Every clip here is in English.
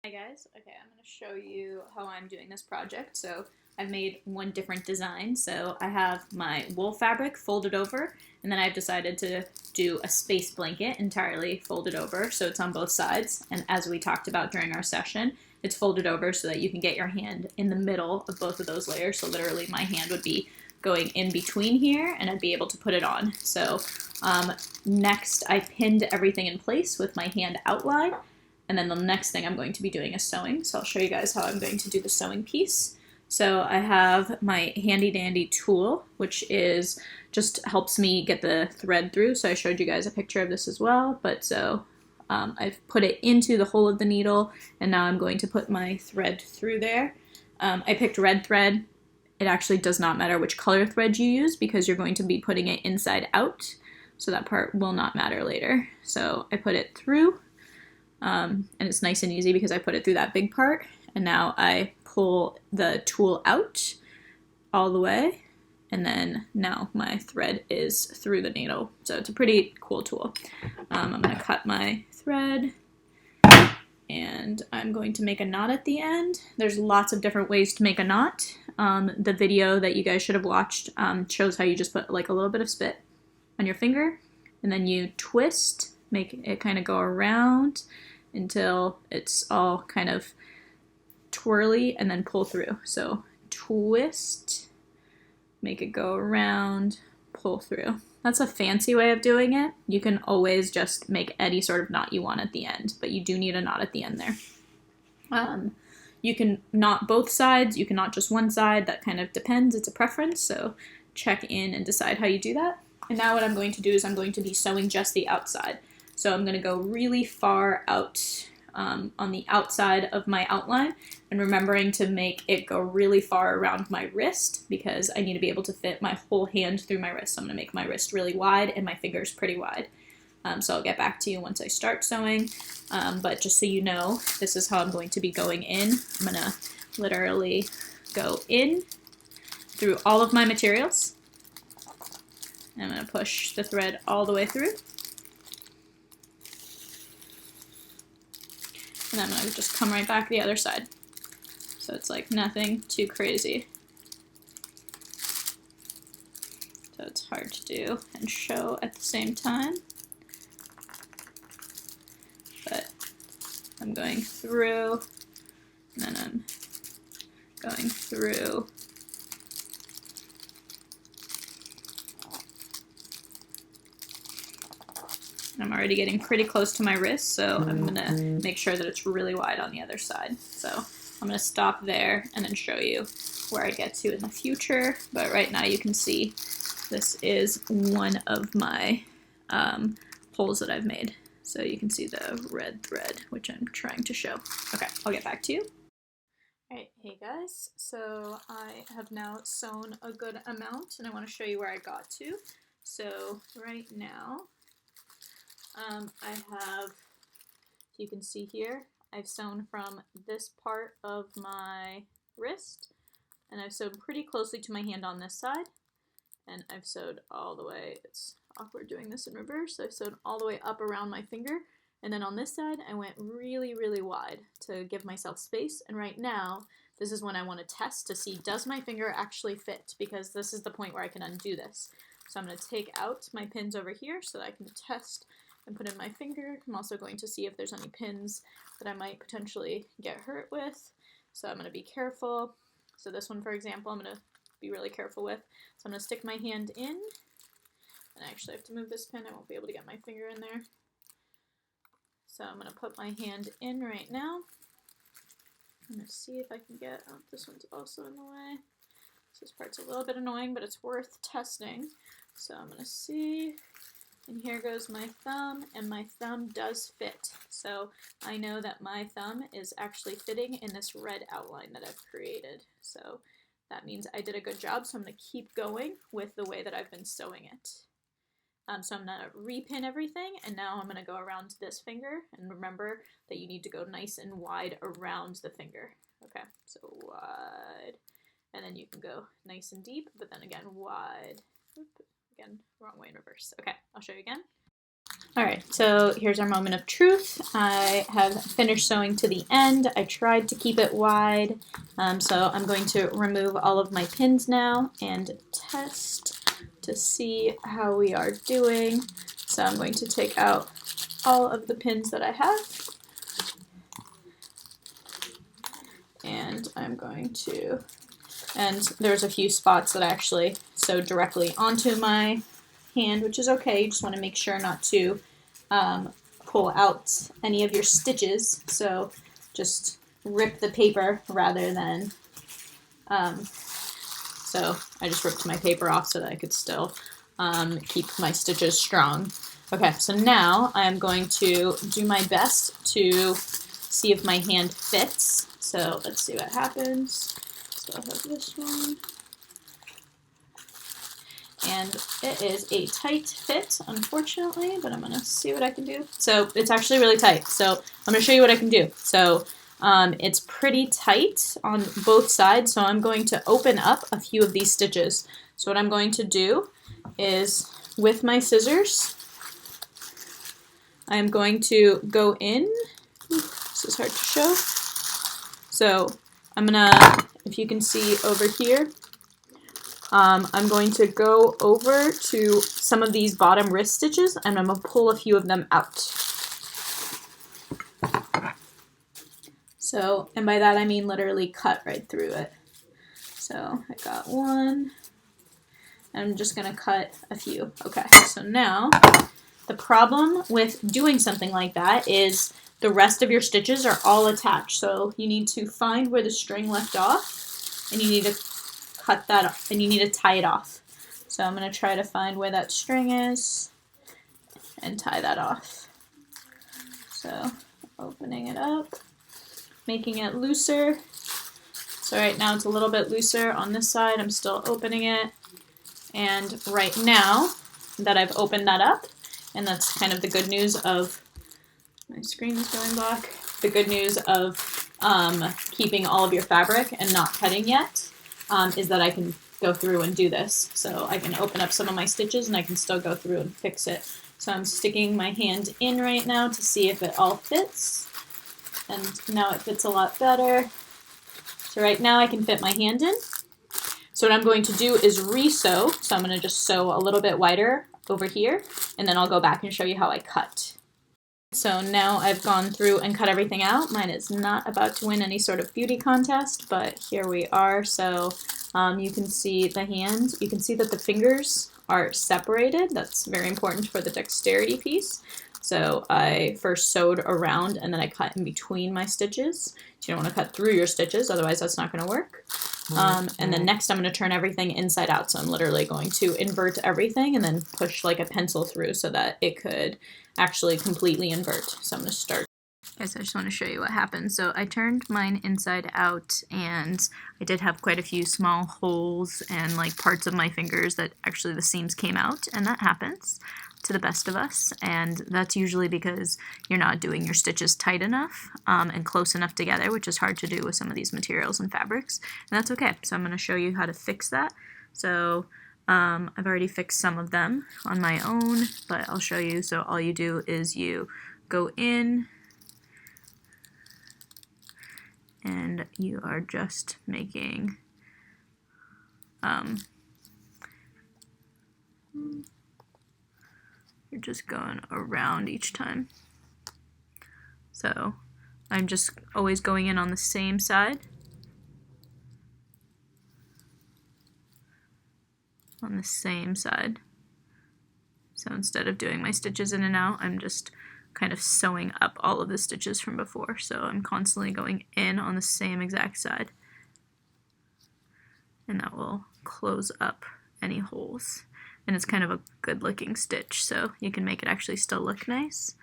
Hi guys, okay, I'm going to show you how I'm doing this project. So I've made one different design. So I have my wool fabric folded over, and then I've decided to do a space blanket entirely folded over, so it's on both sides. And as we talked about during our session, it's folded over so that you can get your hand in the middle of both of those layers. So literally my hand would be going in between here, and I'd be able to put it on. So next I pinned everything in place with my hand outline. And then the next thing I'm going to be doing is sewing. So I'll show you guys how I'm going to do the sewing piece. So I have my handy dandy tool, which is just helps me get the thread through. So I showed you guys a picture of this as well. But so I've put it into the hole of the needle, and now I'm going to put my thread through there. I picked red thread. It actually does not matter which color thread you use because you're going to be putting it inside out. So that part will not matter later. So I put it through. And it's nice and easy because I put it through that big part, and now I pull the tool out all the way, and then now my thread is through the needle. So it's a pretty cool tool. I'm going to cut my thread, and I'm going to make a knot at the end. There's lots of different ways to make a knot. The video that you guys should have watched shows how you just put like a little bit of spit on your finger, and then you twist, make it kind of go around until it's all kind of twirly, and then pull through. So twist, make it go around, pull through. That's a fancy way of doing it. You can always just make any sort of knot you want at the end, but you do need a knot at the end there. You can knot both sides, you can knot just one side, that kind of depends, it's a preference, so check in and decide how you do that. And now what I'm going to do is I'm going to be sewing just the outside. So I'm going to go really far out on the outside of my outline, and remembering to make it go really far around my wrist because I need to be able to fit my whole hand through my wrist. So I'm going to make my wrist really wide and my fingers pretty wide. So I'll get back to you once I start sewing, but just so you know, this is how I'm going to be going in. I'm going to literally go in through all of my materials. I'm going to push the thread all the way through. And I'm going to just come right back the other side. So it's like nothing too crazy. So it's hard to do and show at the same time. But I'm going through, and then I'm going through. I'm already getting pretty close to my wrist, so I'm going to make sure that it's really wide on the other side. So I'm going to stop there and then show you where I get to in the future. But right now you can see this is one of my holes that I've made. So you can see the red thread, which I'm trying to show. Okay, I'll get back to you. Alright, hey guys, so I have now sewn a good amount, and I want to show you where I got to. So right now, I have, you can see here, I've sewn from this part of my wrist, and I've sewed pretty closely to my hand on this side, and I've sewed all the way, it's awkward doing this in reverse, I've sewed all the way up around my finger, and then on this side, I went really, really wide to give myself space, and right now, this is when I want to test to see, does my finger actually fit, because this is the point where I can undo this. So I'm going to take out my pins over here so that I can test and put in my finger. I'm also going to see if there's any pins that I might potentially get hurt with. So I'm going to be careful. So this one, for example, I'm going to be really careful with. So I'm going to stick my hand in. And I actually have to move this pin. I won't be able to get my finger in there. So I'm going to put my hand in right now. I'm going to see if I can get, oh, this one's also in the way. So this part's a little bit annoying, but it's worth testing. So I'm going to see. And here goes my thumb, and my thumb does fit. So I know that my thumb is actually fitting in this red outline that I've created. So that means I did a good job, so I'm going to keep going with the way that I've been sewing it. So I'm going to repin everything, and now I'm going to go around this finger, and remember that you need to go nice and wide around the finger. Okay, so wide, and then you can go nice and deep, but then again wide. Oop. Again, wrong way in reverse. Okay, I'll show you again. Alright, so here's our moment of truth. I have finished sewing to the end. I tried to keep it wide, so I'm going to remove all of my pins now and test to see how we are doing. So I'm going to take out all of the pins that I have, and I'm going to, and there's a few spots that I actually sewed directly onto my hand, which is okay. You just want to make sure not to pull out any of your stitches, so just rip the paper rather than, so I just ripped my paper off so that I could still keep my stitches strong. Okay, so now I'm going to do my best to see if my hand fits. So let's see what happens. So I have this one. And it is a tight fit, unfortunately, but I'm going to see what I can do. So it's actually really tight. So I'm going to show you what I can do. So it's pretty tight on both sides, so I'm going to open up a few of these stitches. So what I'm going to do is, with my scissors, I'm going to go in. This is hard to show. So I'm going to, if you can see over here, I'm going to go over to some of these bottom wrist stitches and I'm going to pull a few of them out. So, and by that I mean literally cut right through it. So I got one, and I'm just going to cut a few. Okay, so now the problem with doing something like that is the rest of your stitches are all attached. So you need to find where the string left off and you need to cut that off, and you need to tie it off. So I'm going to try to find where that string is and tie that off. So opening it up, making it looser. So right now it's a little bit looser on this side. I'm still opening it. And right now that I've opened that up, and that's kind of the good news of, my screen is going black, the good news of keeping all of your fabric and not cutting yet, is that I can go through and do this. So I can open up some of my stitches and I can still go through and fix it. So I'm sticking my hand in right now to see if it all fits. And now it fits a lot better. So right now I can fit my hand in. So what I'm going to do is re-sew. So I'm going to just sew a little bit wider over here, and then I'll go back and show you how I cut. So now I've gone through and cut everything out. Mine is not about to win any sort of beauty contest, but here we are. So you can see the hand. You can see that the fingers are separated. That's very important for the dexterity piece. So I first sewed around and then I cut in between my stitches. So you don't want to cut through your stitches, otherwise that's not going to work. And then next I'm going to turn everything inside out. So I'm literally going to invert everything and then push like a pencil through so that it could actually completely invert. So I'm going to start. Guys, I just want to show you what happened. So I turned mine inside out and I did have quite a few small holes and like parts of my fingers that actually the seams came out, and that happens to the best of us, and that's usually because you're not doing your stitches tight enough and close enough together, which is hard to do with some of these materials and fabrics, and that's okay. So I'm going to show you how to fix that. So I've already fixed some of them on my own, but I'll show you. So all you do is you go in and you are just making you're just going around each time. So I'm just always going in on the same side. On the same side. So instead of doing my stitches in and out, I'm just kind of sewing up all of the stitches from before. So I'm constantly going in on the same exact side. And that will close up any holes. And it's kind of a good looking stitch, so you can make it actually still look nice.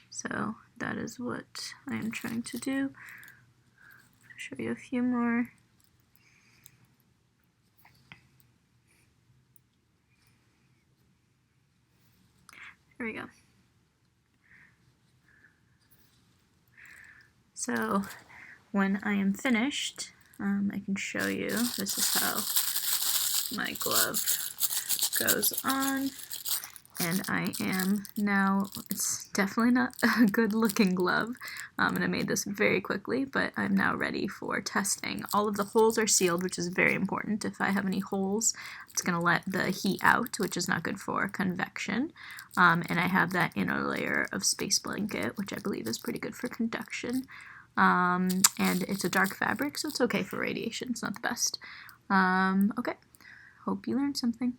So that is what I am trying to do. I'll show you a few more. There we go. So when I am finished, I can show you. This is how my glove goes on, And I am now, it's definitely not a good looking glove, and I made this very quickly, but I'm now ready for testing. All of the holes are sealed, which is very important. If I have any holes, it's going to let the heat out, which is not good for convection. And I have that inner layer of space blanket, which I believe is pretty good for conduction. And it's a dark fabric, so it's okay for radiation. It's not the best. Okay, hope you learned something.